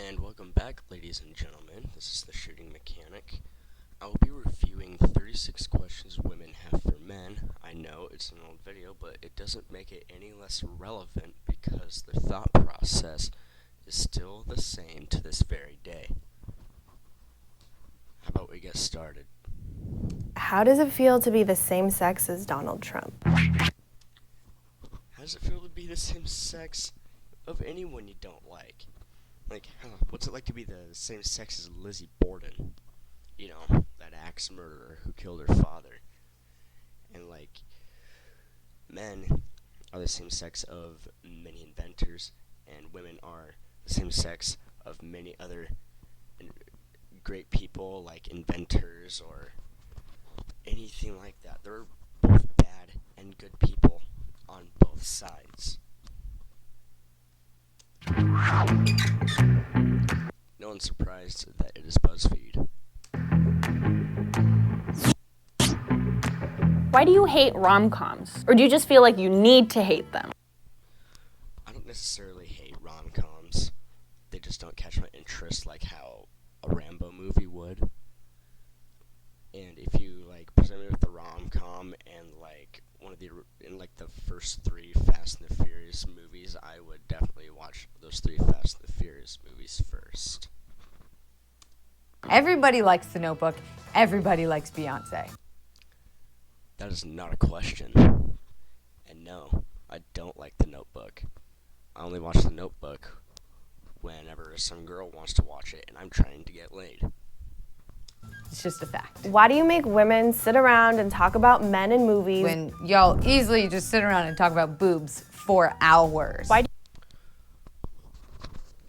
And welcome back, ladies and gentlemen. This is the Shooting Mechanic. I will be reviewing 36 questions women have for men. I know it's an old video, but it doesn't make it any less relevant because the thought process is still the same to this very day. How about we get started? How does it feel to be the same sex as Donald Trump? How does it feel to be the same sex of anyone you don't like? What's it like to be the same sex as Lizzie Borden? You know, that axe murderer who killed her father. And, men are the same sex of many inventors, and women are the same sex of many other great people, like inventors or anything like that. They're both bad and good people on both sides. No one's surprised that it is BuzzFeed. Why do you hate rom-coms? Or do you just feel like you need to hate them? I don't necessarily hate rom-coms. They just don't catch my interest like how a Rambo movie would. And if you present me with a rom-com and the first three Fast and the Furious movies, I would definitely watch those three Fast and the Furious movies first. Everybody likes The Notebook. Everybody likes Beyonce. That is not a question. And no, I don't like The Notebook. I only watch The Notebook whenever some girl wants to watch it and I'm trying to get laid. It's just a fact. Why do you make women sit around and talk about men in movies? When y'all easily just sit around and talk about boobs for hours. Why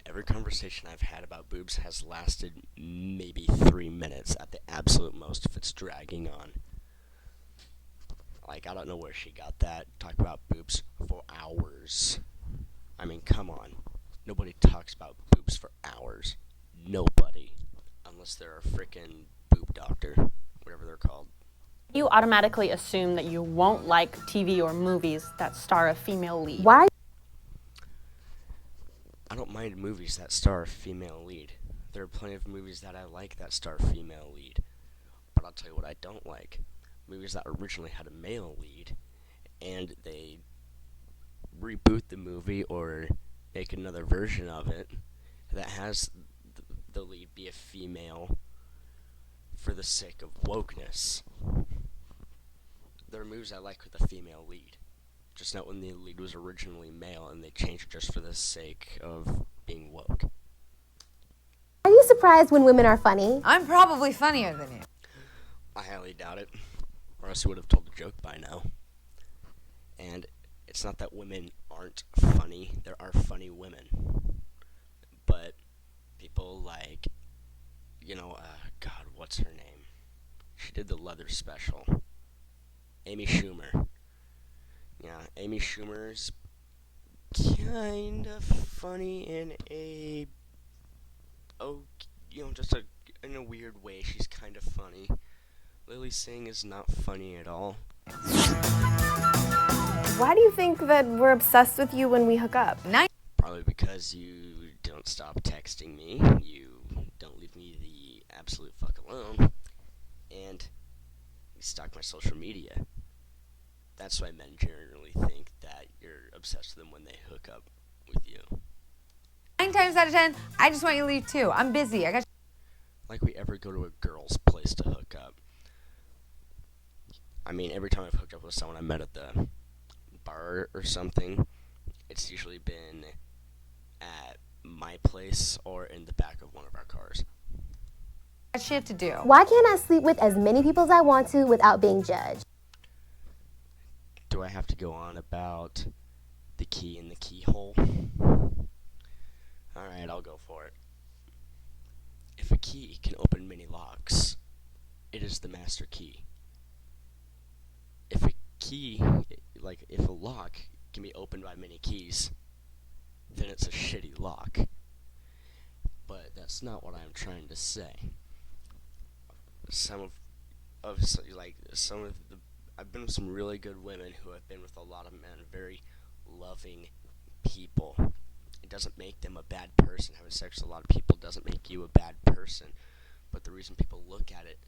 Every conversation I've had about boobs has lasted maybe 3 minutes at the absolute most if it's dragging on. I don't know where she got that. Talk about boobs for hours. I mean, come on. Nobody talks about boobs for hours. Nobody. Unless they're a frickin' boob doctor. Whatever they're called. You automatically assume that you won't like TV or movies that star a female lead. Why? I don't mind movies that star a female lead. There are plenty of movies that I like that star a female lead. But I'll tell you what I don't like. Movies that originally had a male lead, and they reboot the movie or make another version of it that has the lead be a female for the sake of wokeness. There are movies I like with a female lead. Just not when the lead was originally male and they changed just for the sake of being woke. Are you surprised when women are funny? I'm probably funnier than you. I highly doubt it, or else you would have told the joke by now. And it's not that women aren't funny, there are funny women. But people like, God, what's her name? She did the leather special. Amy Schumer. Yeah, Amy Schumer's kind of funny in in a weird way. She's kind of funny. Lily Singh is not funny at all. Why do you think that we're obsessed with you when we hook up? Probably because you don't stop texting me, you don't leave me the absolute fuck alone, and you stalk my social media. That's why men generally think that you're obsessed with them when they hook up with you. 9 times out of 10, I just want you to leave too. I'm busy. I got. Like we ever go to a girl's place to hook up. I mean, every time I've hooked up with someone I met at the bar or something, it's usually been at my place or in the back of one of our cars. Got shit to do. Why can't I sleep with as many people as I want to without being judged? Do I have to go on about the key in the keyhole? Alright, I'll go for it. If a key can open many locks, it is the master key. If a lock can be opened by many keys, then it's a shitty lock. But that's not what I'm trying to say. I've been with some really good women who have been with a lot of men, very loving people. it doesn't make them a bad person. Having sex with a lot of people doesn't make you a bad person. But the reason people look at it,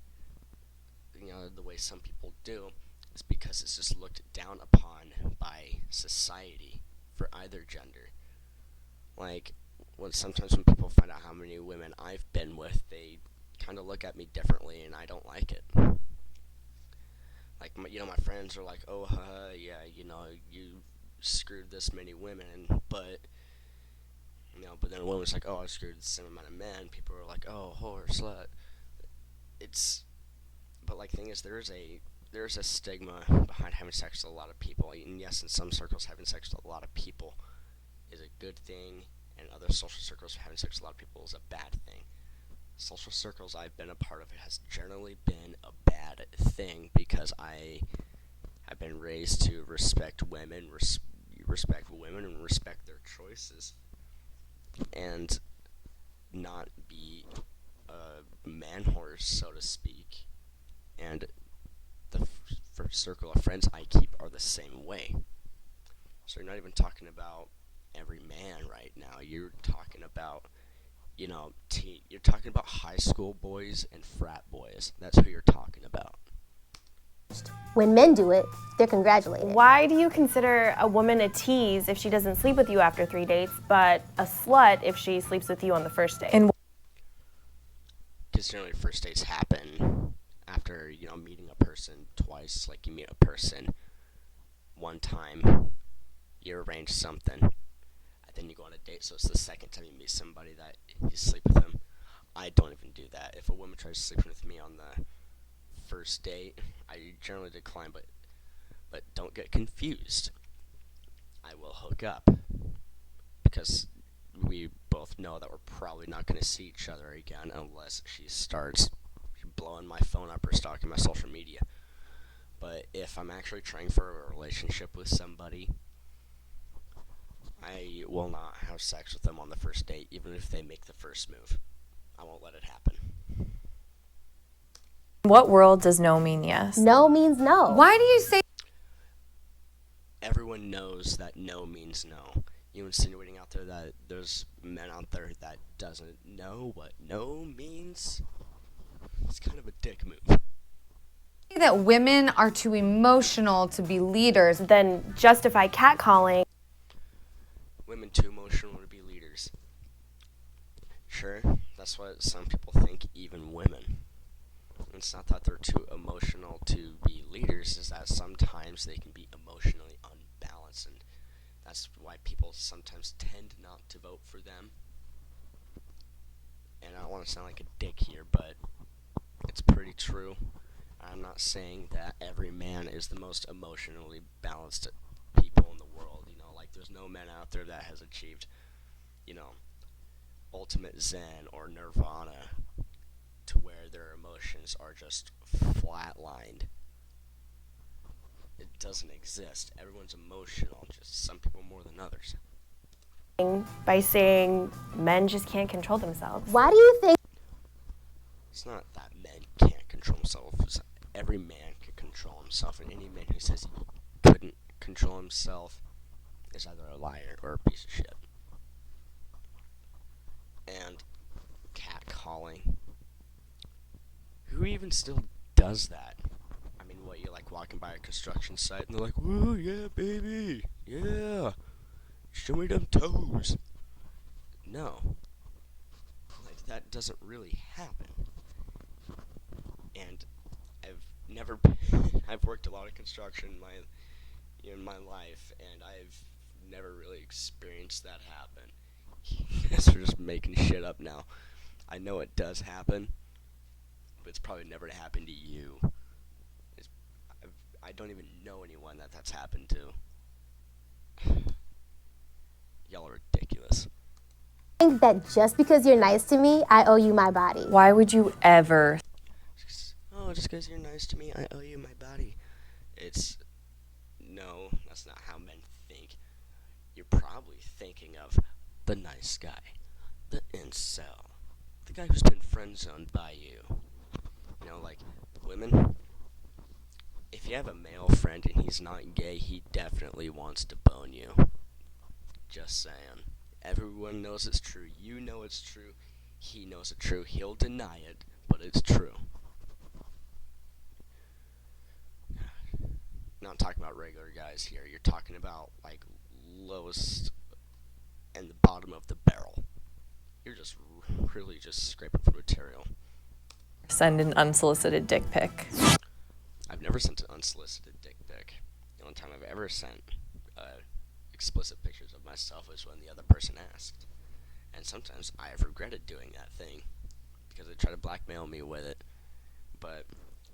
the way some people do, is because it's just looked down upon by society for either gender. Like, sometimes when people find out how many women I've been with, they kind of look at me differently, and I don't like it. Like, my friends are like, oh, yeah, you screwed this many women, but then a woman's like, oh, I screwed the same amount of men. People are like, oh, whore, slut. But like, thing is, there's a stigma behind having sex with a lot of people. And yes, in some circles, having sex with a lot of people is a good thing, and other social circles, having sex with a lot of people is a bad thing. Social circles I've been a part of, it has generally been a bad thing because I have been raised to respect women, and respect their choices, and not be a man horse, so to speak. And the first circle of friends I keep are the same way. So you're not even talking about every man right now. You're talking about, you're talking about high school boys and frat boys. That's who you're talking about. When men do it, they're congratulated. Why do you consider a woman a tease if she doesn't sleep with you after 3 dates, but a slut if she sleeps with you on the first date? And Because generally first dates happen after, meeting a person twice. Like, you meet a person one time, you arrange something, and then you go on a date, so it's the second time you meet somebody that you sleep with them. I don't even do that. If a woman tries to sleep with me on the first date, I generally decline, but don't get confused. I will hook up, because we both know that we're probably not going to see each other again unless she starts blowing my phone up or stalking my social media. But if I'm actually trying for a relationship with somebody, I will not have sex with them on the first date, even if they make the first move. I won't let it happen. In what world does no mean yes? No means no. why do you say Everyone knows that no means no. You insinuating out there that there's men out there that doesn't know what no means? It's kind of a dick move. that women are too emotional to be leaders? Then justify catcalling. Women too emotional to be leaders. Sure, that's what some people think, even women. It's not that they're too emotional to be leaders, it's that sometimes they can be emotionally unbalanced, and that's why people sometimes tend not to vote for them. And I don't want to sound like a dick here, but it's pretty true. I'm not saying that every man is the most emotionally balanced people in the world. Like, there's no man out there that has achieved, ultimate zen or nirvana to where their emotions are just flatlined. It doesn't exist. Everyone's emotional, just some people more than others. By saying men just can't control themselves. Why do you think It's not that men can't control themselves. Every man can control himself, and any man who says he couldn't control himself is either a liar or a piece of shit. And catcalling. Who even still does that? I mean, what, you're like walking by a construction site and they're like, "Woo, yeah, baby, yeah, show me them toes." No. Like, that doesn't really happen. And I've worked a lot of construction in my life, and I've never really experienced that happen. Guess we're just making shit up now. I know it does happen, but it's probably never happened to you. I don't even know anyone that's happened to. Y'all are ridiculous. that just because you're nice to me, I owe you my body? Why would you ever? Just because you're nice to me, I owe you my body. No, that's not how men think. You're probably thinking of the nice guy, the incel, the guy who's been friend-zoned by you. Like, women, if you have a male friend and he's not gay, he definitely wants to bone you. Just saying. Everyone knows it's true. You know it's true. He knows it's true. He'll deny it, but it's true. Not talking about regular guys here. You're talking about like lowest and the bottom of the barrel. You're just really just scraping for material. Send an unsolicited dick pic. I've never sent an unsolicited dick pic. The only time I've ever sent explicit pictures of myself was when the other person asked. And sometimes I have regretted doing that thing because they try to blackmail me with it. But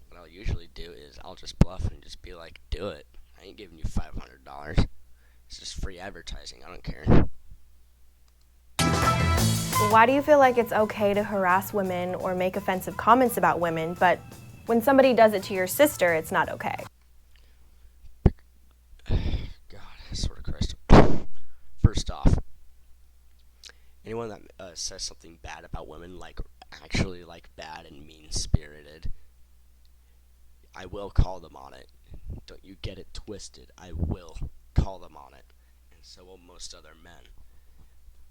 what I'll usually do is I'll just bluff and just be like, do it. I ain't giving you $500. It's just free advertising. I don't care. Why do you feel like it's okay to harass women or make offensive comments about women, but when somebody does it to your sister, it's not okay? God, sort of Christ. First off, anyone that says something bad about women, like actually like bad and mean-spirited, I will call them on it. Don't you get it twisted. I will call them on it. And so will most other men.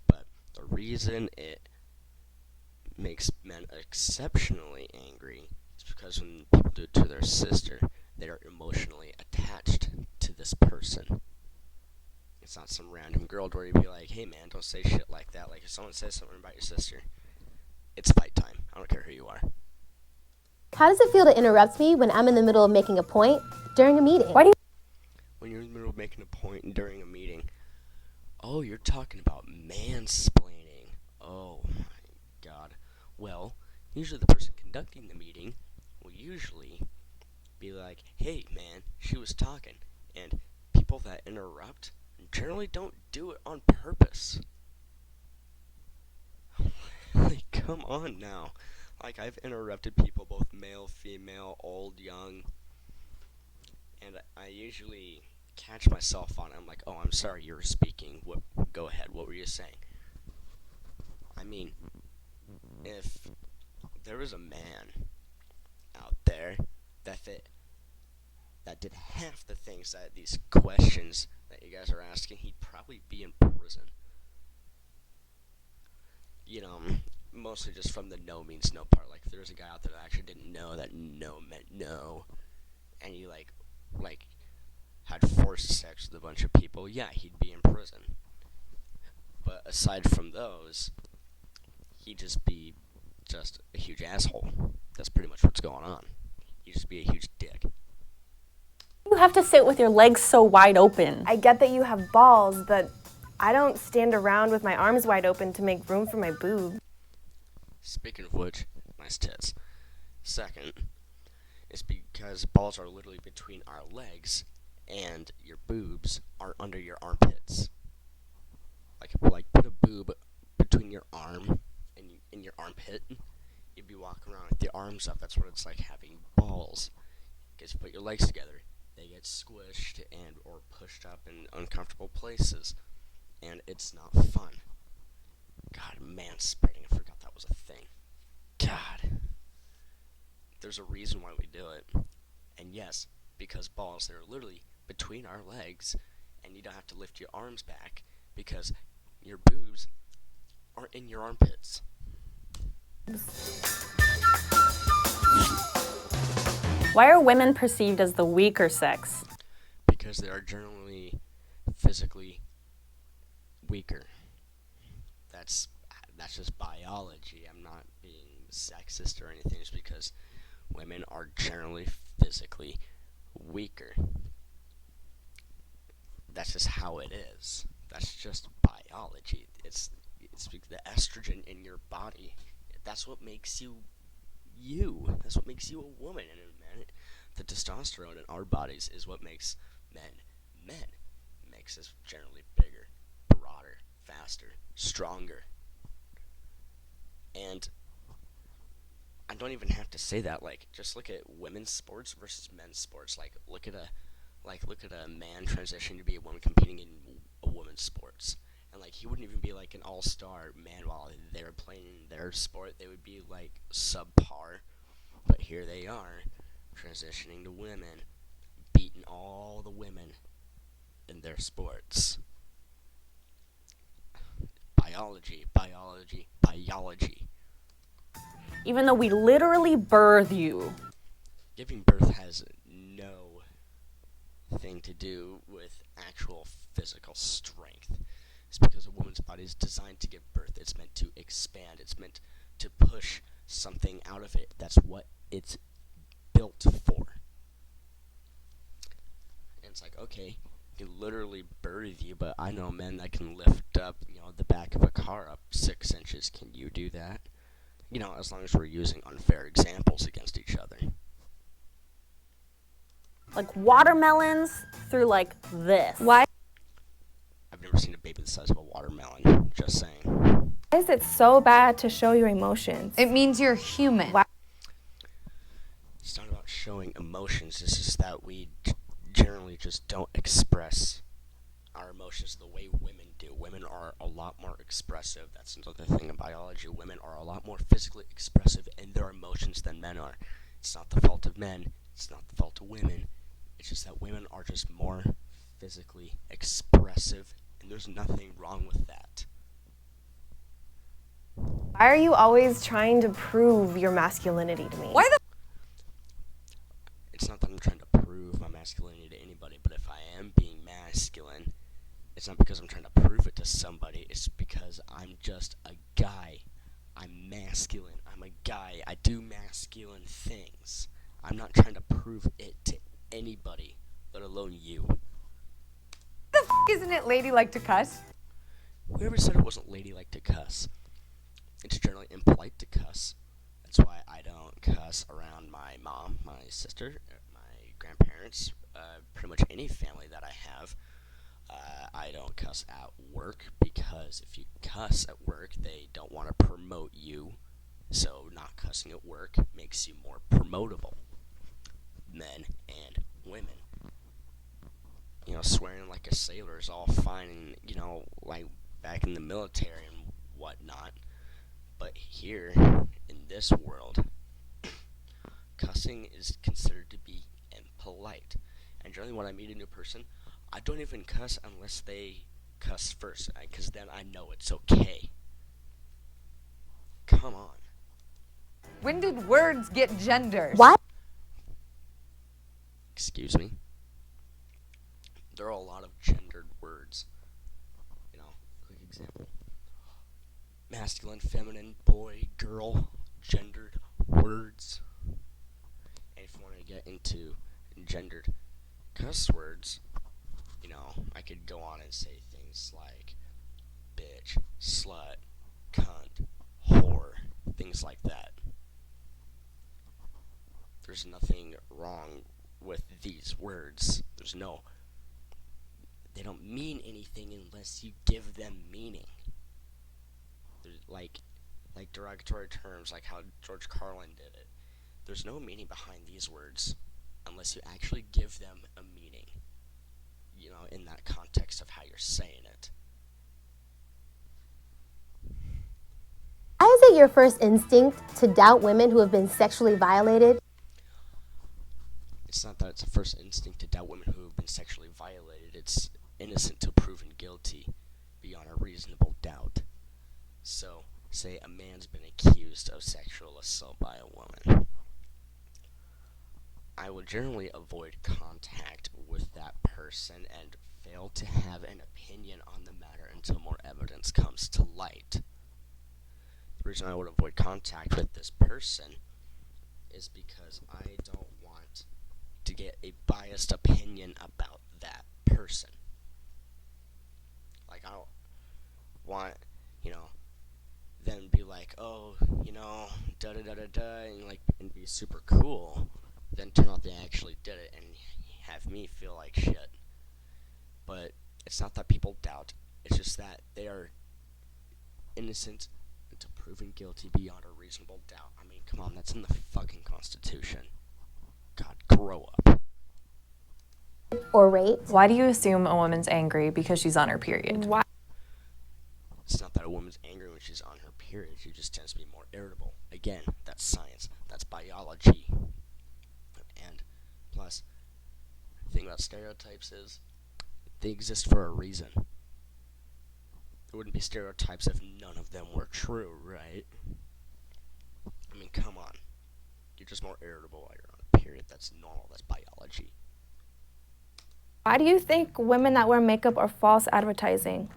But the reason it makes men exceptionally angry is because when people do it to their sister, they are emotionally attached to this person. It's not some random girl where you'd be like, hey man, don't say shit like that. Like if someone says something about your sister, it's fight time. I don't care who you are. How does it feel to interrupt me when I'm in the middle of making a point during a meeting? Why do you When you're in the middle of making a point during a meeting, oh, you're talking about mansplaining. Oh my god. Well, usually the person conducting the meeting will usually be like, hey man, she was talking. And people that interrupt generally don't do it on purpose. Like, come on now. Like, I've interrupted people, both male, female, old, young, and I usually catch myself on it. I'm like, oh, I'm sorry, you were speaking. Go ahead, what were you saying? I mean, if there was a man out there that did half the things that these questions that you guys are asking, he'd probably be in prison. You know, mostly just from the no means no part. Like, if there was a guy out there that actually didn't know that no meant no, and he, like, had forced sex with a bunch of people, yeah, he'd be in prison. But aside from those, he'd just be just a huge asshole. That's pretty much what's going on. He'd just be a huge dick. You have to sit with your legs so wide open. I get that you have balls, but I don't stand around with my arms wide open to make room for my boob. Speaking of which, nice tits. Second, it's because balls are literally between our legs, and your boobs are under your armpits. Like put a boob between your arm and your armpit. You'd be walking around with your arms up. That's what it's like having balls. Because you put your legs together, they get squished and or pushed up in uncomfortable places, and it's not fun. God, manspreading, I forgot that was a thing. God. There's a reason why we do it. And yes, because balls, they're literally between our legs, and you don't have to lift your arms back because your boobs are in your armpits. Why are women perceived as the weaker sex? Because they are generally physically weaker. That's just biology. I'm not being sexist or anything. It's because women are generally physically weaker. That's just how it is. That's just biology. It's the estrogen in your body. That's what makes you you. That's what makes you a woman. And man, the testosterone in our bodies is what makes men men. It makes us generally bigger, broader, faster, stronger. And I don't even have to say that. Like, just look at women's sports versus men's sports. Look at a man transitioning to be a woman competing in a woman's sports, and like he wouldn't even be like an all-star man while they were playing their sport. They would be like subpar, but here they are transitioning to women, beating all the women in their sports. biology, biology, biology. Even though we literally birth you. Giving birth has no thing to do with actual physical strength. It's because a woman's body is designed to give birth. It's meant to expand. It's meant to push something out of it. That's what it's built for. And it's like, okay, you can literally birth you, but I know men that can lift up, the back of a car up 6 inches. Can you do that? As long as we're using unfair examples against each other. Like watermelons through like this. Why I've never seen a baby the size of a watermelon. Just saying. is it so bad to show your emotions? It means you're human. Why- It's not about showing emotions. It's just that we generally just don't express our emotions the way women do. Women are a lot more expressive. That's another thing in biology. Women are a lot more physically expressive in their emotions than men are. It's not the fault of men. It's not the fault of women. It's just that women are just more physically expressive, and there's nothing wrong with that. Why are you always trying to prove your masculinity to me? Why the It's not that I'm trying to prove my masculinity to anybody, but if I am being masculine, it's not because I'm trying to prove it to somebody. It's because I'm just a guy. I'm masculine. I'm a guy. I do masculine things. I'm not trying to prove it to anybody, let alone you. isn't it ladylike to cuss? Whoever said it wasn't ladylike to cuss? It's generally impolite to cuss. That's why I don't cuss around my mom, my sister, my grandparents, pretty much any family that I have. I don't cuss at work because if you cuss at work, they don't want to promote you. So not cussing at work makes you more promotable. Men and women. Swearing like a sailor is all fine and, like back in the military and whatnot. But here, in this world, cussing is considered to be impolite. And generally when I meet a new person, I don't even cuss unless they cuss first, because then I know it's okay. Come on. When did words get gendered? Why? Excuse me? There are a lot of gendered words. Quick example. Masculine, feminine, boy, girl, gendered words. And if you want to get into gendered cuss words, I could go on and say things like bitch, slut, cunt, whore, things like that. There's nothing wrong with these words. They don't mean anything unless you give them meaning. There's like derogatory terms, like how George Carlin did it. There's no meaning behind these words unless you actually give them a meaning, in that context of how you're saying it. Why is it your first instinct to doubt women who have been sexually violated? It's not that it's a first instinct to doubt women who have been sexually violated. It's innocent till proven guilty beyond a reasonable doubt. So, say a man's been accused of sexual assault by a woman. I will generally avoid contact with that person and fail to have an opinion on the matter until more evidence comes to light. The reason I would avoid contact with this person is because I don't want to get a biased opinion about that person. Like, I don't want, them be like, oh, da-da-da-da-da, and be super cool, then turn out they actually did it and have me feel like shit. But it's not that people doubt, it's just that they are innocent until proven guilty beyond a reasonable doubt. I mean, come on, that's in the fucking Constitution. God, grow up. Or raped? Why do you assume a woman's angry because she's on her period? Why? It's not that a woman's angry when she's on her period. She just tends to be more irritable. Again, that's science. That's biology. And plus, the thing about stereotypes is they exist for a reason. There wouldn't be stereotypes if none of them were true, right? I mean, come on. You're just more irritable while you're on a period. That's normal. That's biology. Why do you think women that wear makeup are false advertising?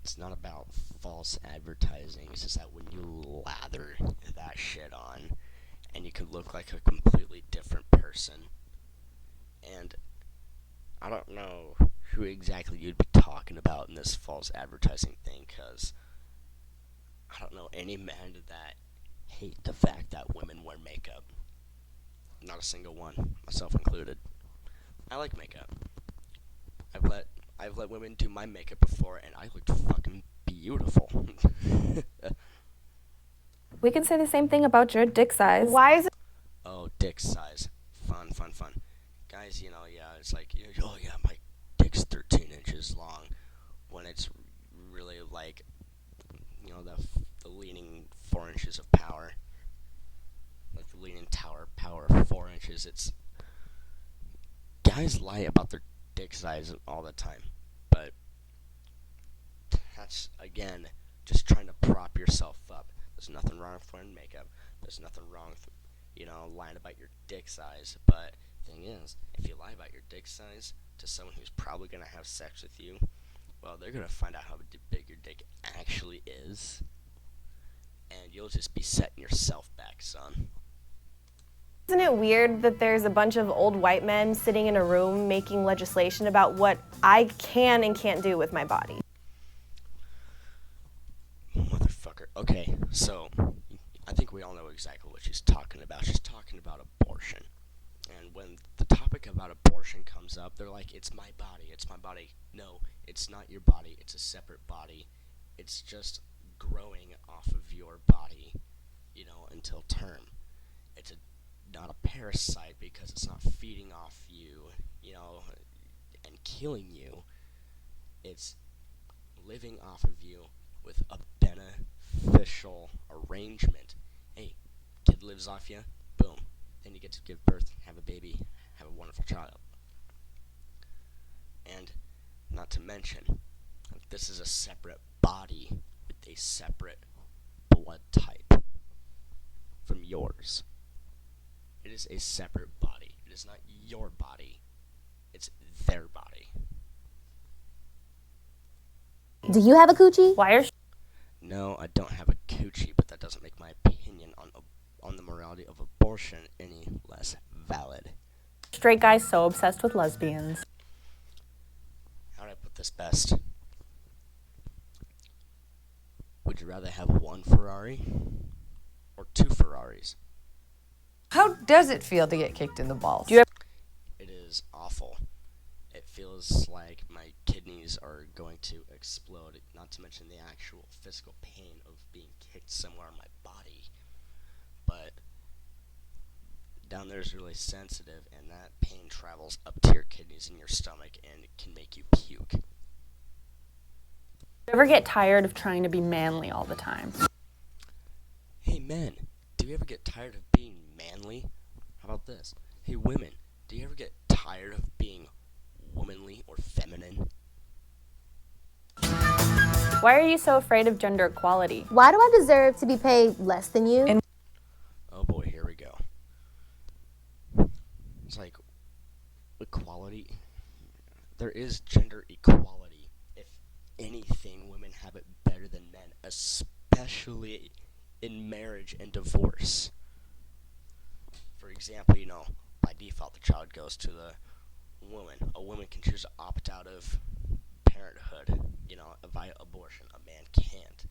It's not about false advertising. It's just that when you lather that shit on, and you can look like a completely different person. And I don't know who exactly you'd be talking about in this false advertising thing, because I don't know any men that hate the fact that women wear makeup. Not a single one, myself included. I like makeup. I've let women do my makeup before, and I looked fucking beautiful. We can say the same thing about your dick size. Why is it Oh, dick size. Fun. Guys, yeah, it's like, oh yeah, my dick's 13 inches long. When it's really like, the leaning 4 inches of power. Like the leaning tower power of 4 inches. It's. Guys lie about their dick size all the time. But that's, again, just trying to prop yourself up. There's nothing wrong with wearing makeup. There's nothing wrong with, lying about your dick size. But thing is, if you lie about your dick size to someone who's probably going to have sex with you, well, they're going to find out how big your dick actually is. And you'll just be setting yourself back, son. Isn't it weird that there's a bunch of old white men sitting in a room making legislation about what I can and can't do with my body? Motherfucker. Okay, so I think we all know exactly what she's talking about. She's talking about abortion. And when the topic about abortion comes up, they're like, it's my body, it's my body. No, it's not your body, it's a separate body. It's just growing off of your body, until term. It's not a parasite because it's not feeding off you, and killing you. It's living off of you with a beneficial arrangement. Hey, kid lives off you, boom. Then you get to give birth, have a baby, have a wonderful child. And not to mention, this is a separate body with a separate blood type from yours. It is a separate body. It is not your body. It's their body. Do you have a coochie? Why are No, I don't have a coochie, but that doesn't make my opinion on the morality of abortion any less valid. Straight guys so obsessed with lesbians. How do I put this best? Would you rather have one Ferrari or two Ferraris? How does it feel to get kicked in the balls? Do you It is awful. It feels like my kidneys are going to explode, not to mention the actual physical pain of being kicked somewhere on my body. But down there is really sensitive, and that pain travels up to your kidneys and your stomach, and it can make you puke. ever get tired of trying to be manly all the time? Hey men, do you ever get tired of being manly? How about this? Hey women, do you ever get tired of being womanly or feminine? Why are you so afraid of gender equality? Why do I deserve to be paid less than you? Oh boy, here we go. It's like, equality? There is gender equality. If anything, women have it better than men, especially in marriage and divorce. For example, by default the child goes to the woman. A woman can choose to opt out of parenthood, via abortion. A man can't.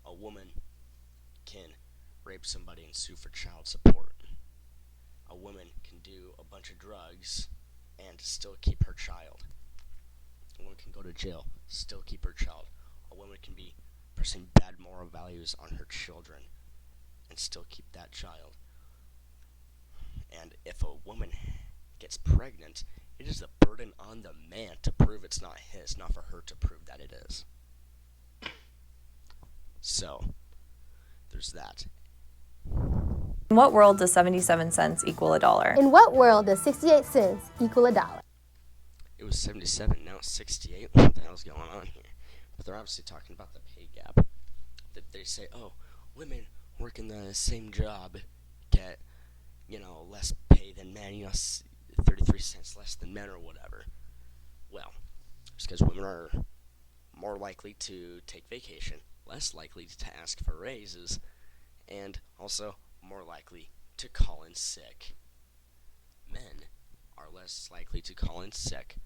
A woman can rape somebody and sue for child support. A woman can do a bunch of drugs and still keep her child. A woman can go to jail, still keep her child. A woman can be pursuing bad moral values on her children and still keep that child. And if a woman gets pregnant, it is the burden on the man to prove it's not his, not for her to prove that it is. So, there's that. In what world does 77 cents equal $1? In what world does 68 cents equal $1? It was 77, now it's 68. What the hell's going on here? but they're obviously talking about the pay gap. That they say, oh, women working the same job get, less pay than men, 33 cents less than men or whatever. Well, it's because women are more likely to take vacation, less likely to ask for raises, and also more likely to call in sick. Men are less likely to call in sick,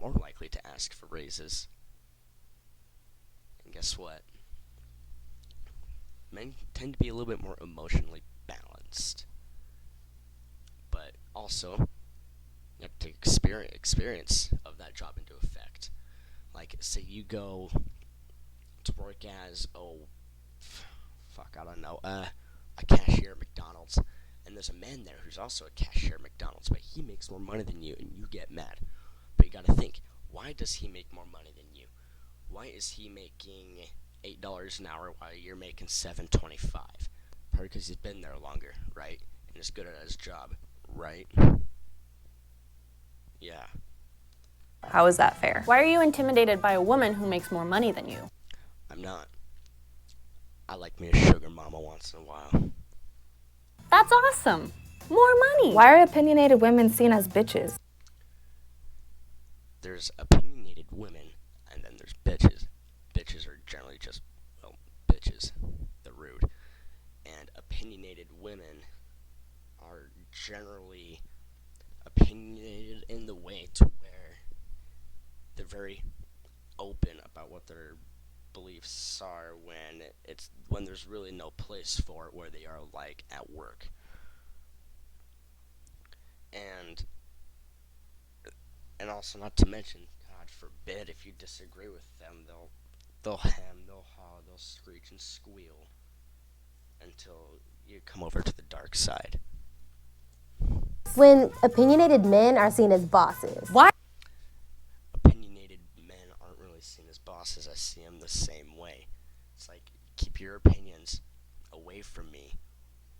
more likely to ask for raises. And guess what? Men tend to be a little bit more emotionally balanced. But also, you have to take experience of that job into effect. Like, say you go to work as, I don't know, a cashier at McDonald's, and there's a man there who's also a cashier at McDonald's, but he makes more money than you, and you get mad. But you gotta think, why does he make more money than you? Why is he making $8 an hour while you're making $7.25? Probably because he's been there longer, right? And is good at his job, right? Yeah. How is that fair? Why are you intimidated by a woman who makes more money than you? I'm not. I like me a sugar mama once in a while. That's awesome. More money. Why are opinionated women seen as bitches? There's opinionated women, and then there's bitches. Bitches are generally just, bitches. They're rude. And opinionated women are generally opinionated in the way to where they're very open about what their beliefs are when there's really no place for it where they are, like, at work. And also, not to mention, God forbid, if you disagree with them, they'll hem, they'll haw, they'll screech and squeal until you come over to the dark side. When opinionated men are seen as bosses. Why? Opinionated men aren't really seen as bosses. I see them the same way. It's like, keep your opinions away from me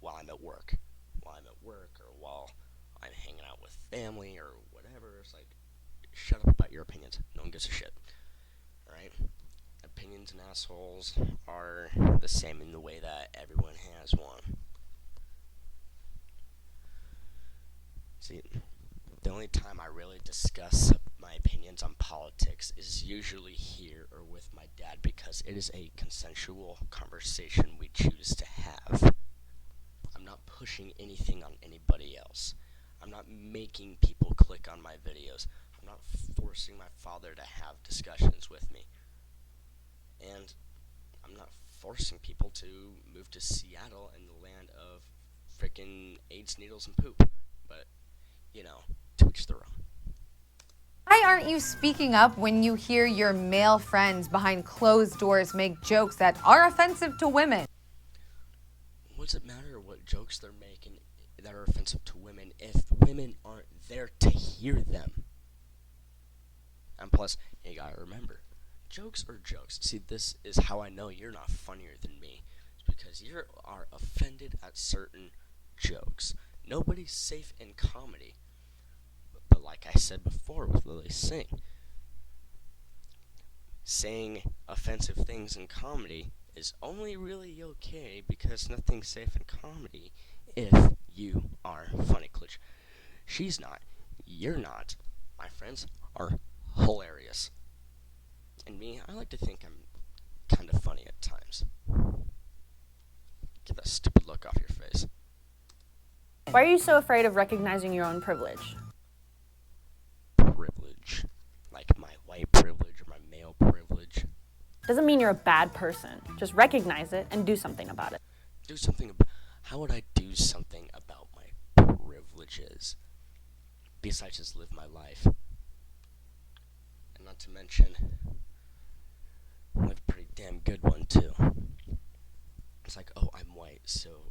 while I'm at work. While I'm at work, or while I'm hanging out with family, or whatever. It's like, shut up about your opinions. No one gives a shit. Alright? Opinions and assholes are the same in the way that everyone has one. See, the only time I really discuss my opinions on politics is usually here or with my dad, because it is a consensual conversation we choose to have. I'm not pushing anything on anybody else. I'm not making people click on my videos. I'm not forcing my father to have discussions with me. And I'm not forcing people to move to Seattle in the land of frickin' AIDS, needles, and poop. But, to each their own. Why aren't you speaking up when you hear your male friends behind closed doors make jokes that are offensive to women? What does it matter what jokes they're making that are offensive to women if women aren't there to hear them? And plus, you gotta remember, jokes are jokes. See, this is how I know you're not funnier than me. It's because you are offended at certain jokes. Nobody's safe in comedy. But like I said before with Lily Singh, saying offensive things in comedy is only really okay because nothing's safe in comedy if you are funny. Clutch. She's not. You're not. My friends are hilarious. And me, I like to think I'm kind of funny at times. Get that stupid look off your face. Why are you so afraid of recognizing your own privilege? Privilege. Like my white privilege or my male privilege. Doesn't mean you're a bad person. Just recognize it and do something about it. Do something about... How would I do something about my privileges? Besides just live my life. And not to mention, live a pretty damn good one too. It's like, oh, I'm white, so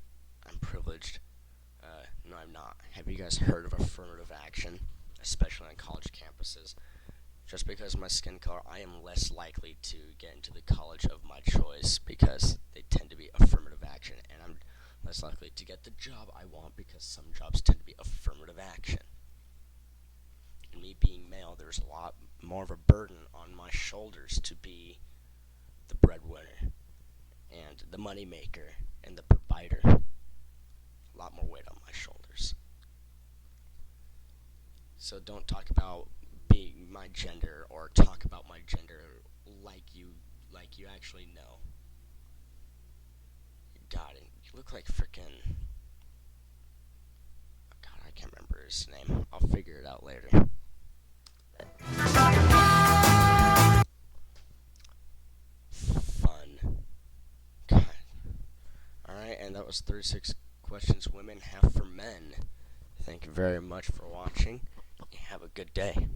I'm privileged. No, I'm not. Have you guys heard of affirmative action? Especially on college campuses. Just because of my skin color, I am less likely to get into the college of my choice because they tend to be affirmative action, and I'm less likely to get the job I want because some jobs tend to be affirmative action. And me being male, there's a lot more of a burden on my shoulders to be the breadwinner and the moneymaker and the provider. A lot more weight on my shoulders. So don't talk about being my gender or talk about my gender like you actually know. God, you look like frickin' God, I can't remember his name. I'll figure it out later. Fun. God. Alright, and that was 36 questions women have for men. Thank you very much for watching. Have a good day.